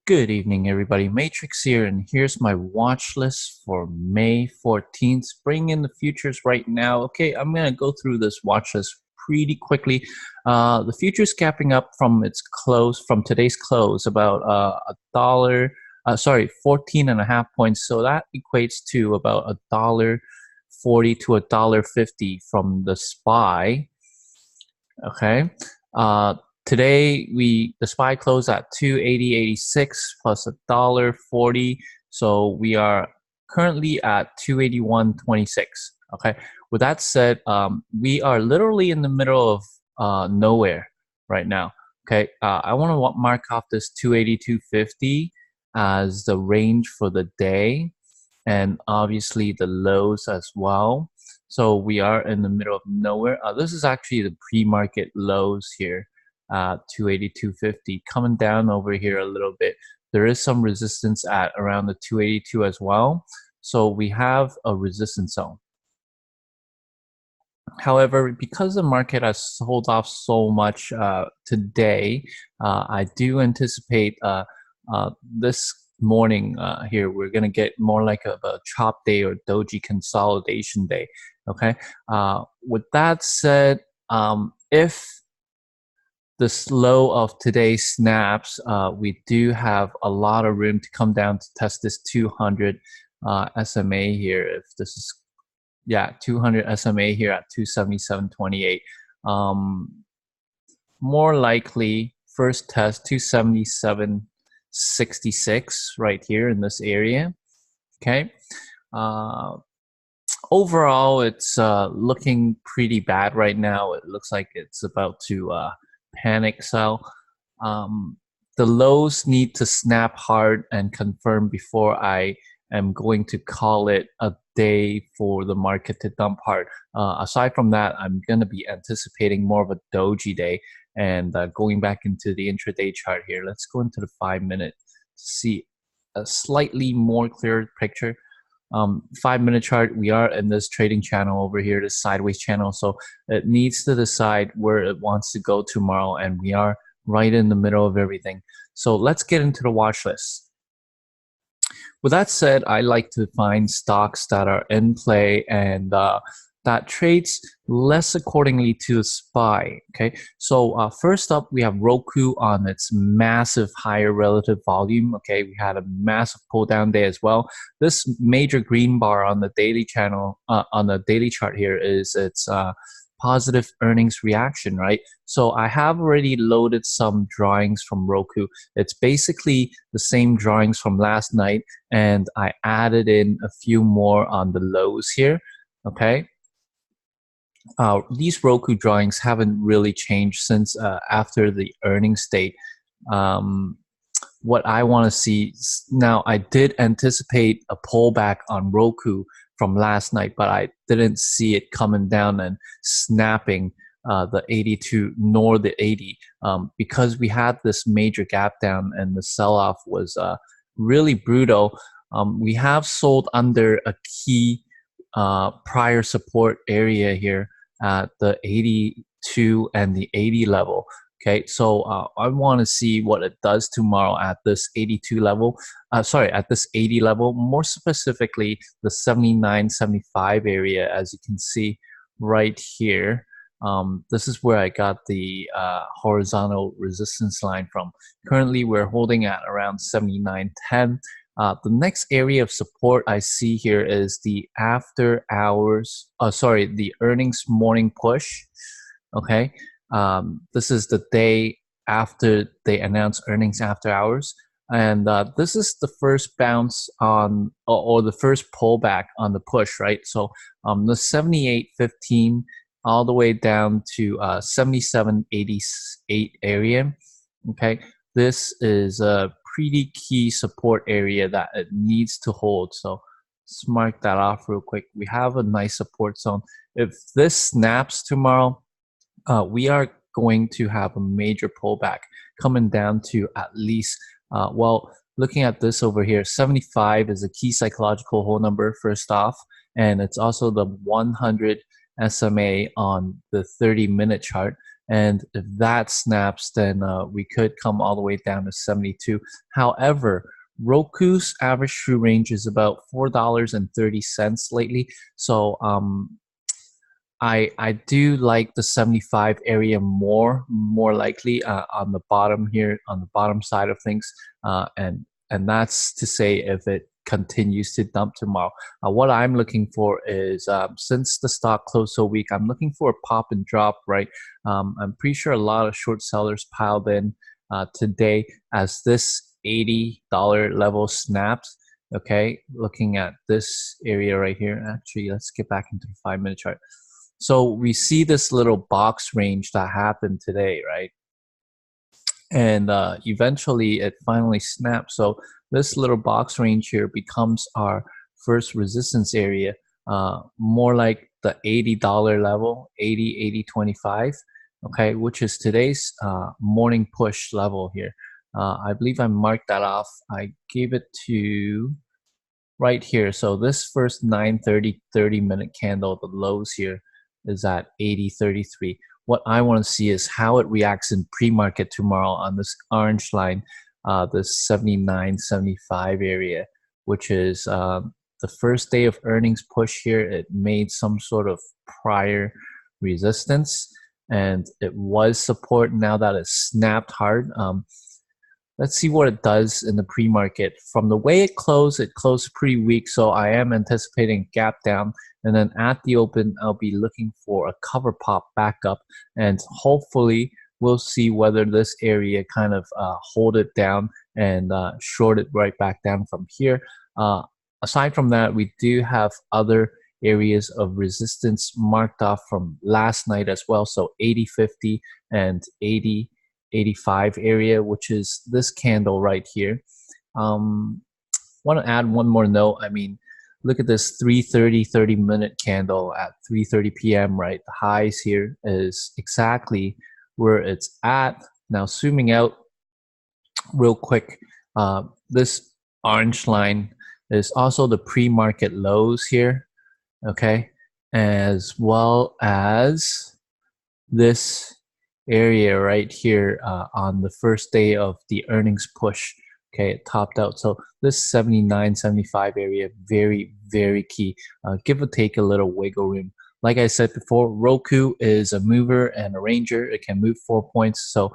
Good evening, everybody. Matrix here, and here's my watch list for May 14th. Bring in the futures right now. Okay, I'm going to go through this watch list pretty quickly. The futures capping up from its close, from today's close, about a dollar, 14 and a half points. So that equates to about $1.40 to $1.50 from the SPY. Okay. Today the SPY closed at 280.86 plus $1.40, so we are currently at 281.26. Okay. With that said, we are literally in the middle of nowhere right now. Okay. I want to mark off this 282.50 as the range for the day, and obviously the lows as well. So we are in the middle of nowhere. This is actually the pre-market lows here, 282.50, coming down over here a little bit. There is some resistance at around the 282 as well. So we have a resistance zone. However, because the market has sold off so much today, I do anticipate this morning here we're going to get more like a chop day or doji consolidation day. Okay. With that said, if the low of today snaps, we do have a lot of room to come down to test this 200 SMA here. If this is 200 SMA here at 277.28. More likely first test 277.66 right here in this area. Okay. Overall, it's looking pretty bad right now. It looks like it's about to panic sell. The lows need to snap hard and confirm before I am going to call it a day for the market to dump hard. Aside from that, I'm going to be anticipating more of a doji day. And going back into the intraday chart here, let's go into the 5-minute to see a slightly more clear picture. 5-minute chart, we are in this trading channel over here, this sideways channel. So it needs to decide where it wants to go tomorrow, and we are right in the middle of everything. So let's get into the watch list. With that said, I like to find stocks that are in play and that trades less accordingly to the SPY. Okay, so first up, we have ROKU on its massive higher relative volume. Okay, we had a massive pull down day as well. This major green bar on the daily channel, on the daily chart here, is its positive earnings reaction, right? So I have already loaded some drawings from ROKU. It's basically the same drawings from last night, and I added in a few more on the lows here. Okay. These ROKU drawings haven't really changed since after the earnings date. What I want to see now, I did anticipate a pullback on ROKU from last night, but I didn't see it coming down and snapping the 82 nor the 80 because we had this major gap down and the sell-off was really brutal. We have sold under a key prior support area here at the 82 and the 80 level. Okay, so I want to see what it does tomorrow at this 82 level. At this 80 level, more specifically the 79, 75 area, as you can see right here. This is where I got the horizontal resistance line from. Currently, we're holding at around 79.10. The next area of support I see here is the after hours, the earnings morning push. Okay. This is the day after they announce earnings after hours. And this is the first bounce on, or the first pullback on the push, right? So the 78.15 all the way down to 77.88 area. Okay. This is a pretty key support area that it needs to hold. So let's mark that off real quick. We have a nice support zone. If this snaps tomorrow, we are going to have a major pullback coming down to at least, looking at this over here, 75 is a key psychological hold number first off, and it's also the 100 SMA on the 30-minute chart. And if that snaps, then we could come all the way down to 72. However, Roku's average true range is about $4.30 lately. So I do like the 75 area more likely on the bottom here, on the bottom side of things, and that's to say if it continues to dump tomorrow. What I'm looking for is since the stock closed so weak, I'm looking for a pop and drop, right? I'm pretty sure a lot of short sellers piled in today as this $80 level snaps. Okay, looking at this area right here. Actually, let's get back into the 5-minute chart. So we see this little box range that happened today, right? And eventually it finally snaps. So this little box range here becomes our first resistance area, more like the $80 level, 80.25, okay, which is today's morning push level here. I believe I marked that off. I gave it to right here. So this first 30-minute candle, the lows here is at 80.33. What I want to see is how it reacts in pre-market tomorrow on this orange line, this 79.75 area, which is the first day of earnings push here. It made some sort of prior resistance and it was support. Now that it's snapped hard, let's see what it does in the pre-market. From the way it closed pretty weak, so I am anticipating a gap down. And then at the open, I'll be looking for a cover pop back up. And hopefully, we'll see whether this area kind of hold it down and short it right back down from here. Aside from that, we do have other areas of resistance marked off from last night as well. So 80.50 and 80.85 area, which is this candle right here. Want to add one more note. I mean, look at this 30-minute candle at 3:30 p.m. right? The highs here is exactly where it's at. Now zooming out real quick, this orange line is also the pre-market lows here, okay, as well as this area right here on the first day of the earnings push. Okay, it topped out. So this 79.75 area, very key. Give or take a little wiggle room. Like I said before, Roku is a mover and a ranger. It can move 4 points. So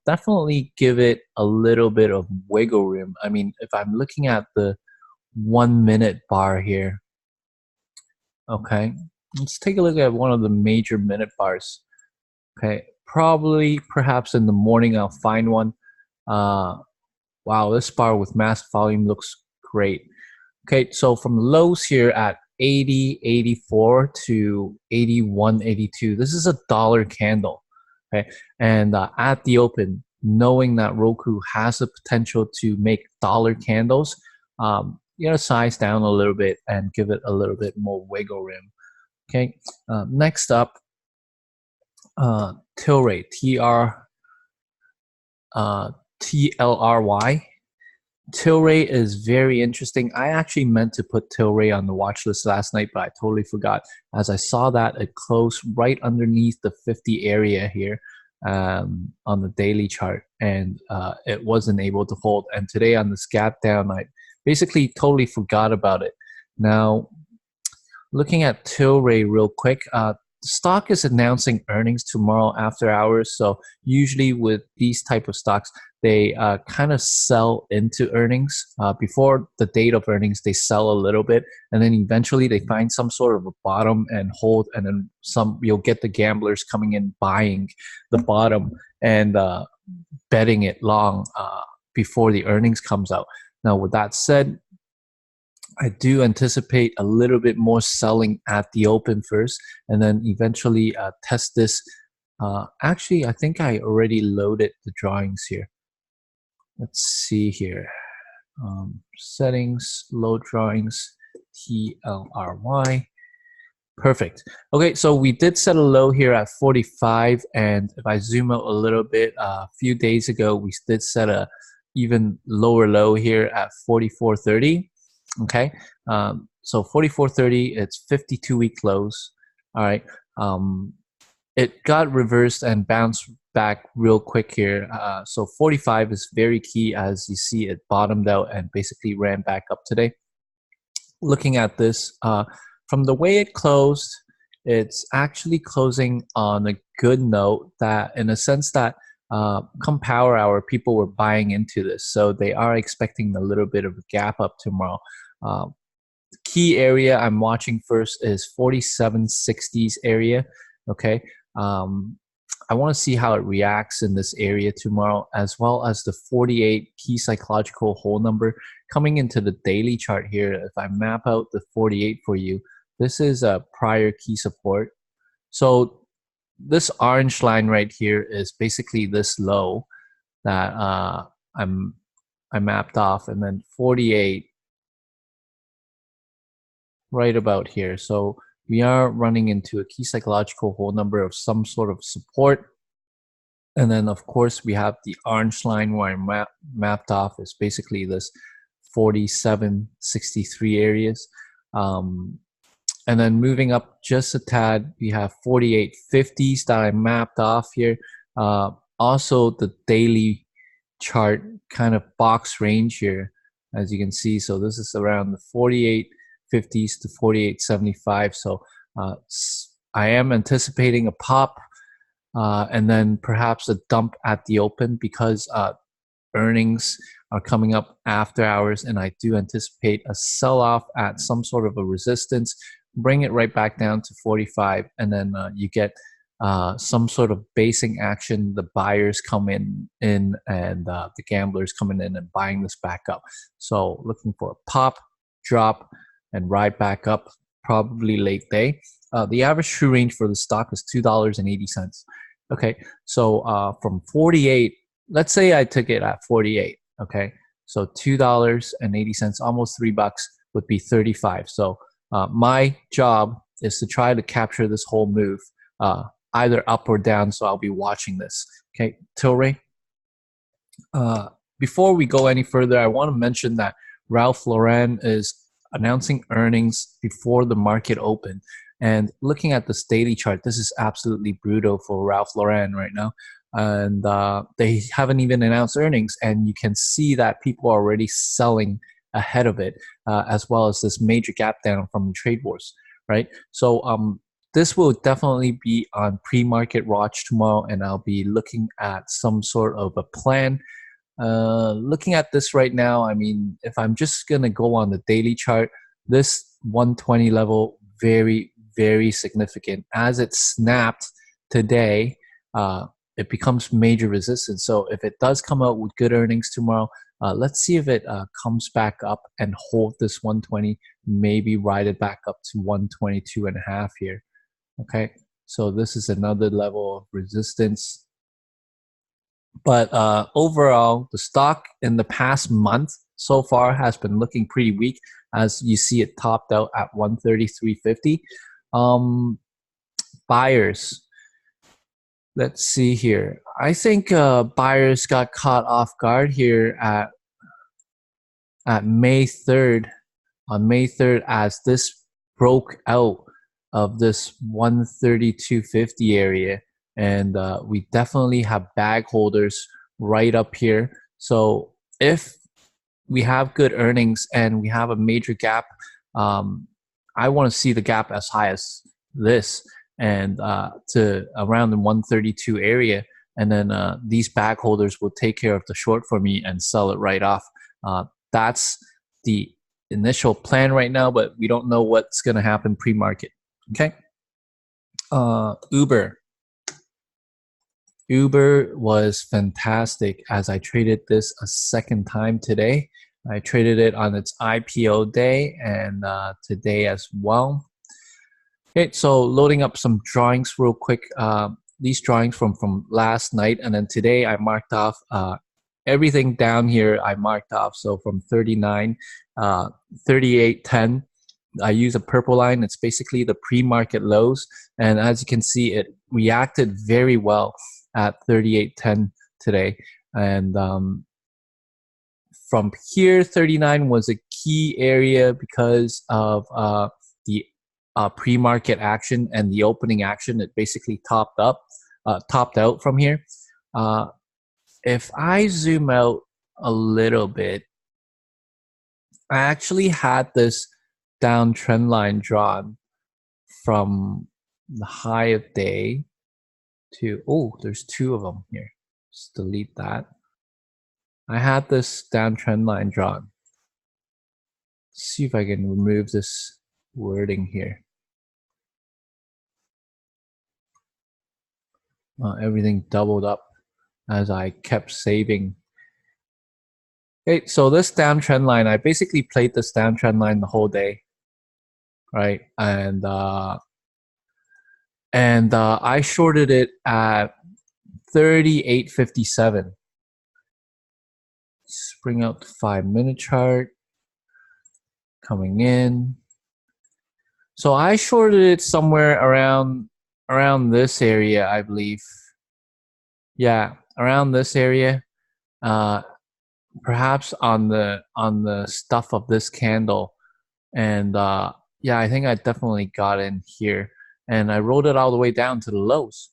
definitely give it a little bit of wiggle room. I mean, if I'm looking at the 1-minute bar here, okay, let's take a look at one of the major minute bars. Okay, perhaps in the morning I'll find one. Wow, this bar with mass volume looks great. Okay, so from lows here at 80.84 to 81.82, this is a dollar candle. Okay, and at the open, knowing that Roku has the potential to make dollar candles, you know, size down a little bit and give it a little bit more wiggle room. Okay, next up, TLRY, TLRY. TLRY is very interesting. I actually meant to put TLRY on the watch list last night, but I totally forgot. As I saw that it closed right underneath the 50 area here on the daily chart, and it wasn't able to hold. And today on this gap down, I basically totally forgot about it. Now, looking at TLRY real quick, stock is announcing earnings tomorrow after hours. So usually with these type of stocks, they kind of sell into earnings. Before the date of earnings, they sell a little bit, and then eventually they find some sort of a bottom and hold, and then you'll get the gamblers coming in buying the bottom and betting it long before the earnings comes out. Now, with that said, I do anticipate a little bit more selling at the open first, and then eventually test this. Actually, I think I already loaded the drawings here. Let's see here. Settings, load drawings, TLRY. Perfect. Okay, so we did set a low here at 45, and if I zoom out a little bit, a few days ago, we did set a even lower low here at 44.30. Okay, so 44.30, it's 52-week lows. All right, it got reversed and bounced back real quick here. So 45 is very key. As you see, it bottomed out and basically ran back up today. Looking at this, from the way it closed, it's actually closing on a good note, that in a sense that come power hour, people were buying into this. So they are expecting a little bit of a gap up tomorrow. The key area I'm watching first is 4760s area. Okay. I want to see how it reacts in this area tomorrow, as well as the 48 key psychological whole number coming into the daily chart here. If I map out the 48 for you, this is a prior key support. So this orange line right here is basically this low that I mapped off, and then 48 right about here. So we are running into a key psychological whole number of some sort of support. And then, of course, we have the orange line where I mapped off is basically this 4763 areas. And then moving up just a tad, we have 4850s that I mapped off here. Also, the daily chart kind of box range here, as you can see. So this is around the 4850s to 4875. So I am anticipating a pop and then perhaps a dump at the open, because earnings are coming up after hours, and I do anticipate a sell-off at some sort of a resistance, bring it right back down to 45, and then you get some sort of basing action. The buyers come in and the gamblers coming in and buying this back up. So looking for a pop, drop, and ride back up, probably late day. The average true range for the stock is $2.80. Okay, so from 48, let's say I took it at 48. Okay, so $2.80, almost $3 would be 35. So my job is to try to capture this whole move, either up or down. So I'll be watching this. Okay, TLRY. Before we go any further, I want to mention that Ralph Lauren is announcing earnings before the market open. And looking at this daily chart, this is absolutely brutal for Ralph Lauren right now. And they haven't even announced earnings, and you can see that people are already selling ahead of it, as well as this major gap down from the trade wars, right? So this will definitely be on pre-market watch tomorrow, and I'll be looking at some sort of a plan. Looking at this right now, I mean, if I'm just gonna go on the daily chart, this 120 level, very, very significant. As it snapped today, it becomes major resistance. So if it does come out with good earnings tomorrow, let's see if it comes back up and hold this 120, maybe ride it back up to 122.5 here. Okay, so this is another level of resistance. But overall, the stock in the past month so far has been looking pretty weak. As you see, it topped out at 133.50. Buyers, let's see here. I think buyers got caught off guard here at May 3rd. On May 3rd, as this broke out of this 132.50 area. And we definitely have bag holders right up here. So if we have good earnings and we have a major gap, I want to see the gap as high as this, and to around the 132 area. And then these bag holders will take care of the short for me and sell it right off. That's the initial plan right now, but we don't know what's going to happen pre-market. Okay. Uber was fantastic, as I traded this a second time today. I traded it on its IPO day and today as well. Okay, so loading up some drawings real quick. These drawings from last night, and then today I marked off everything down here. I marked off, so from 39, 38.10. I use a purple line. It's basically the pre-market lows, and as you can see, it reacted very well at 38.10 today. And from here, 39 was a key area because of the pre-market action and the opening action, it basically topped out from here. If I zoom out a little bit, I actually had this downtrend line drawn from the high of day to, oh, there's two of them here. Just delete that. I had this downtrend line drawn. Let's see if I can remove this wording here. Everything doubled up as I kept saving. Okay, so this downtrend line, I basically played this downtrend line the whole day, right? And I shorted it at 38.57. Let's bring out the 5-minute chart coming in. So I shorted it somewhere around this area, I believe. Yeah, around this area. Perhaps on the stuff of this candle, and yeah, I think I definitely got in here, and I rode it all the way down to the lows,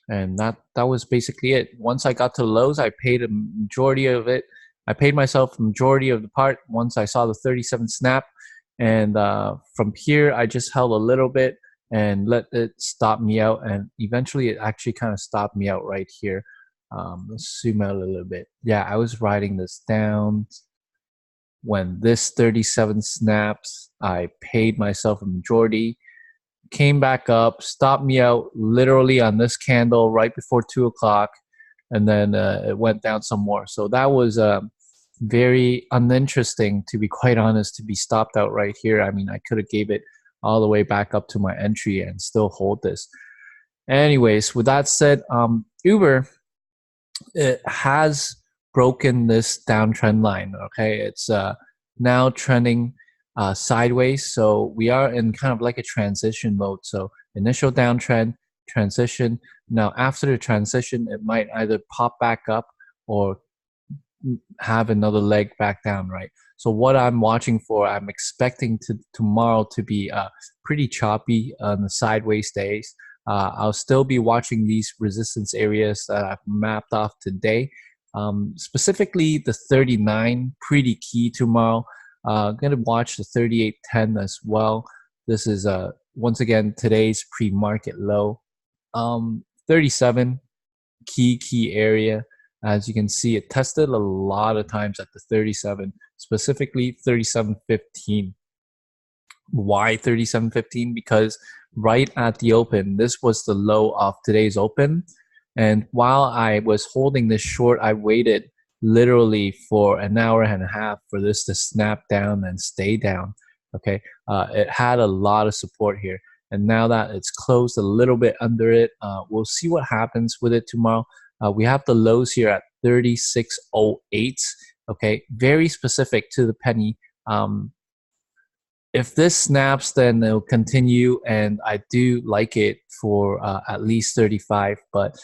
and that was basically it. Once I got to the lows, I paid a majority of it. I paid myself a majority of the part once I saw the 37 snap, and from here I just held a little bit and let it stop me out, and eventually it actually kind of stopped me out right here. Let's zoom out a little bit. Yeah, I was riding this down. When this 37 snaps, I paid myself a majority, came back up, stopped me out literally on this candle right before 2 o'clock, and then it went down some more. So that was very uninteresting, to be quite honest, to be stopped out right here. I mean, I could have gave it all the way back up to my entry and still hold this. Anyways, with that said, Uber, it has broken this downtrend line. Okay, it's now trending sideways, so we are in kind of like a transition mode. So initial downtrend, transition. Now after the transition, it might either pop back up or have another leg back down, right? So what I'm watching for, I'm expecting tomorrow to be pretty choppy on the sideways days. I'll still be watching these resistance areas that I've mapped off today. Specifically the 39, pretty key tomorrow. I'm going to watch the 38.10 as well. This is once again today's pre-market low. 37, key area. As you can see, it tested a lot of times at the 37, specifically 37.15. Why 37.15? Because right at the open, this was the low of today's open, and while I was holding this short, I waited literally for an hour and a half for this to snap down and stay down. Okay, it had a lot of support here, and now that it's closed a little bit under it, we'll see what happens with it tomorrow. We have the lows here at 36.08. Okay, very specific to the penny. If this snaps, then it'll continue, and I do like it for at least 35, but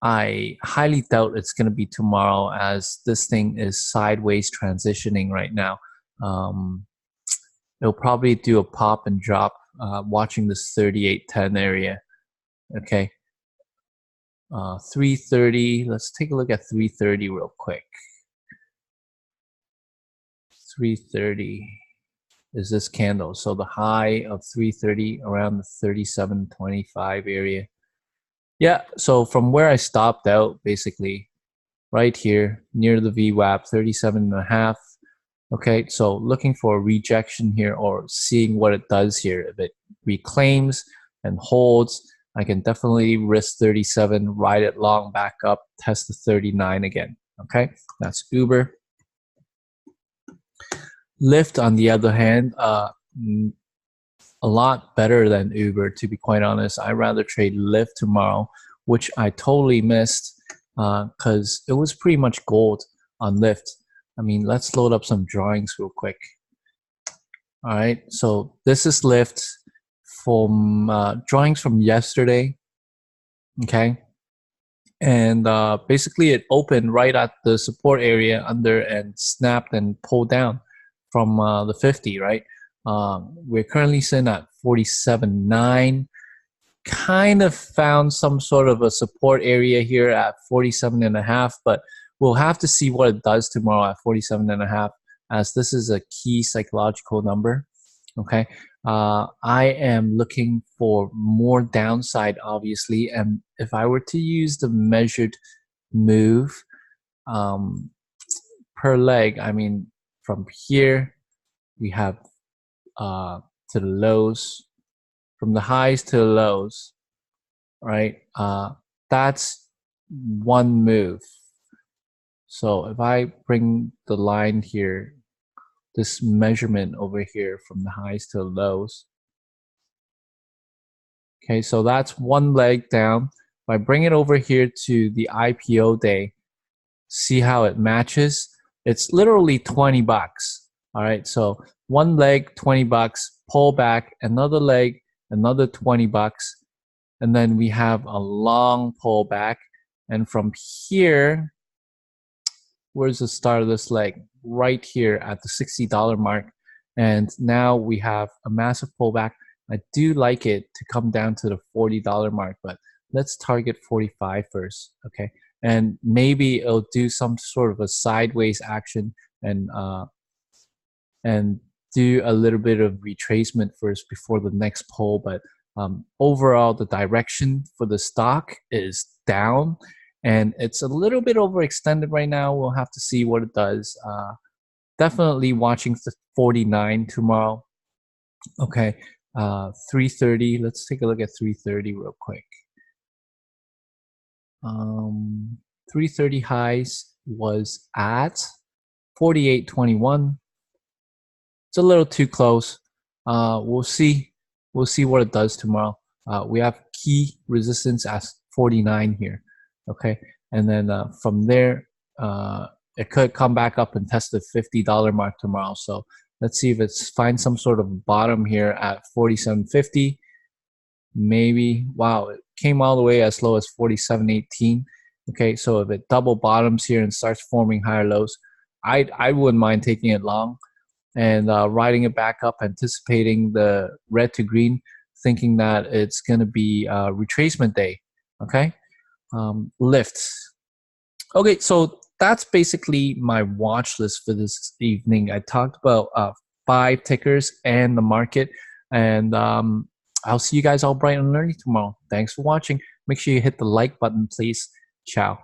I highly doubt it's going to be tomorrow, as this thing is sideways transitioning right now. It'll probably do a pop and drop, watching this 38.10 area. Okay, 330. Let's take a look at 330 real quick. 330 is this candle. So the high of 330 around the 37.25 area. Yeah, so from where I stopped out, basically right here near the VWAP, 37.5. Okay, so looking for a rejection here, or seeing what it does here. If it reclaims and holds, I can definitely risk 37, ride it long back up, test the 39 again. Okay, that's Uber. LYFT, on the other hand, a lot better than Uber, to be quite honest. I'd rather trade LYFT tomorrow, which I totally missed because it was pretty much gold on LYFT. I mean, let's load up some drawings real quick. All right, so this is LYFT from drawings from yesterday. Okay, and basically it opened right at the support area under and snapped and pulled down from the 50, right? We're currently sitting at 47.9. Kind of found some sort of a support area here at 47.5, but we'll have to see what it does tomorrow at 47.5, as this is a key psychological number. Okay, I am looking for more downside, obviously, and if I were to use the measured move per leg, I mean, from here we have to the lows, from the highs to the lows, right? That's one move. So if I bring the line here, this measurement over here from the highs to the lows, okay, so that's one leg down. If I bring it over here to the IPO day, see how it matches. It's literally 20 bucks. All right, so one leg, 20 bucks, pull back, another leg, another 20 bucks. And then we have a long pullback. And from here, where's the start of this leg? Right here at the $60 mark. And now we have a massive pullback. I do like it to come down to the $40 mark, but let's target 45 first, okay? And maybe it'll do some sort of a sideways action and do a little bit of retracement first before the next pull. But overall, the direction for the stock is down, and it's a little bit overextended right now. We'll have to see what it does. Definitely watching 49 tomorrow. Okay, 330. Let's take a look at 330 real quick. 330 highs was at 48.21. It's a little too close. We'll see. We'll see what it does tomorrow. We have key resistance at 49 here. Okay, and then from there, it could come back up and test the $50 mark tomorrow. So let's see if it's find some sort of bottom here at 47.50. Maybe. Wow, it came all the way as low as 47.18. Okay, so if it double bottoms here and starts forming higher lows, I wouldn't mind taking it long and riding it back up, anticipating the red to green, thinking that it's going to be retracement day. Okay, lifts. Okay, so that's basically my watch list for this evening. I talked about 5 tickers and the market, and I'll see you guys all bright and early tomorrow. Thanks for watching. Make sure you hit the like button, please. Ciao.